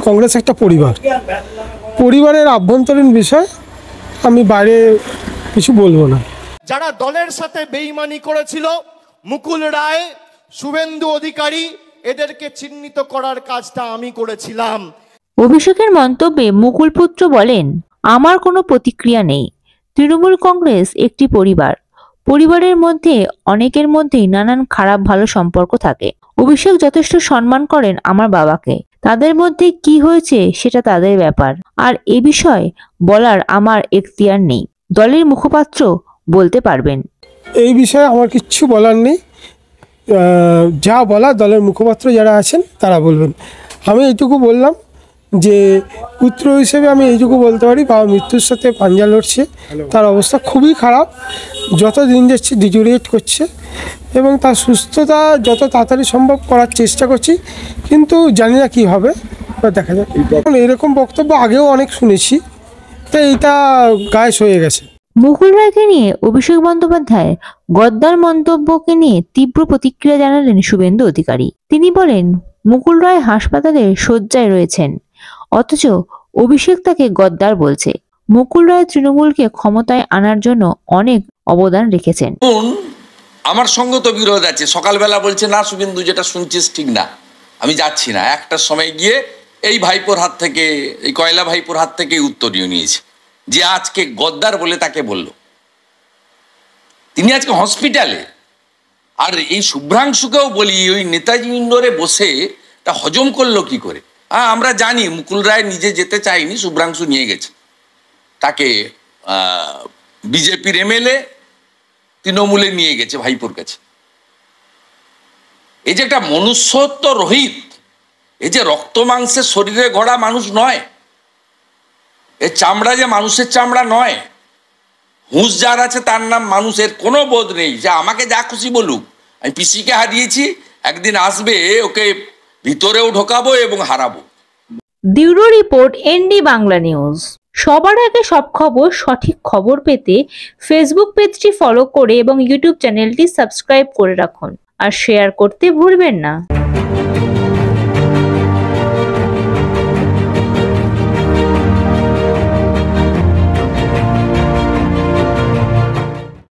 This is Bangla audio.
কংগ্রেস একটা পরিবার, পরিবারের আভ্যন্তরীণ বিষয় আমি বাইরে কিছু বলবো না। যারা দলের সাথে বেইমানি করেছিল, মুকুল রায়, শুভেন্দু অধিকারী, এদেরকে চিহ্নিত করার কাজটা আমি করেছিলাম। অভিষেকের মন্তব্যে মুকুল পুত্র বলেন, আমার কোনো প্রতিক্রিয়া নেই। তৃণমূল কংগ্রেস একটি পরিবার, পরিবারের মধ্যে অনেকের মধ্যেই নানান খারাপ ভালো সম্পর্ক থাকে। অভিষেক যথেষ্ট সম্মান করেন আমার বাবাকে, তাদের মধ্যে কি হয়েছে সেটা তাদের ব্যাপার, আর এ বিষয়ে বলার আমার এখতিয়ার নেই। দলের মুখপাত্র বলতে পারবেন। এই বিষয়ে আমার কিচ্ছু বলার নেই, যা বলা দলের মুখপাত্র যারা আছেন তারা বলবেন। আমি এইটুকু বললাম যে পুত্র হিসেবে আমি এইটুকু বলতে পারি, বাবা মৃত্যুর সাথে পাঞ্জা লড়ছে, তার অবস্থা খুবই খারাপ, যত দিন যাচ্ছে ডিটোরিয়েট করছে এবং তার সুস্থতা যত তাড়াতাড়ি সম্ভব করার চেষ্টা করছি, কিন্তু জানি না কী হবে, দেখা যাক। এরকম বক্তব্য আগেও অনেক শুনেছি, তো এইটা গায়ে হয়ে গেছে। মুকুল রায়কে নিয়ে অভিষেক বন্দ্যোপাধ্যায় গদ্দার মন্তব্যকে নিয়ে তীব্র প্রতিক্রিয়া জানালেন শুভেন্দু অধিকারী। তিনি বলেন, মুকুল রায় হাসপাতালে শয্যায় রয়েছেন, অথচ অভিষেক তাকে গদ্দার বলছে। মুকুল রায় তৃণমূলকে ক্ষমতায় আনার জন্য অনেক অবদান রেখেছেন। আমার সঙ্গে তো বিরোধ আছে, সকালবেলা বলছে না শুভেন্দু যেটা শুনছিস ঠিক না, আমি যাচ্ছি না। একটার সময় গিয়ে এই ভাইপোর হাত থেকে, এই কয়লা ভাইপোর হাত থেকে উত্তরীয় নিয়েছে, যে আজকে গদ্দার বলে তাকে বলল। তিনি আজকে হসপিটালে। আর এই শুভ্রাংশুকেও বলি, ওই নেতাজি ইন্ডোরে বসে তা হজম করলো কি করে? আমরা জানি মুকুল রায় নিজে যেতে চায়নি, শুভ্রাংশু নিয়ে গেছে তাকে, বিজেপির এমএলএ তৃণমূলে নিয়ে গেছে ভাইপোর কাছে। এই যে একটা মনুষ্যত্ব রহিত, এই যে রক্ত মাংসের শরীরে গড়া মানুষ নয়, এর চামড়া যে মানুষের চামড়া নয়। হুঁশ যার আছে তার নাম মানুষের কোনো বোধ নেই, যে আমাকে যা খুশি বলুক, আমি পিসিকে হারিয়েছি, একদিন আসবে ওকে ভিতরেও ঢোকাবো এবং হারাবো। Bureau report, ND Bangla news. সবার আগে সব খবর, সঠিক খবর পেতে ফেসবুক পেজটি ফলো করে এবং ইউটিউব চ্যানেলটি সাবস্ক্রাইব করে রাখুন, আর শেয়ার করতে ভুলবেন না।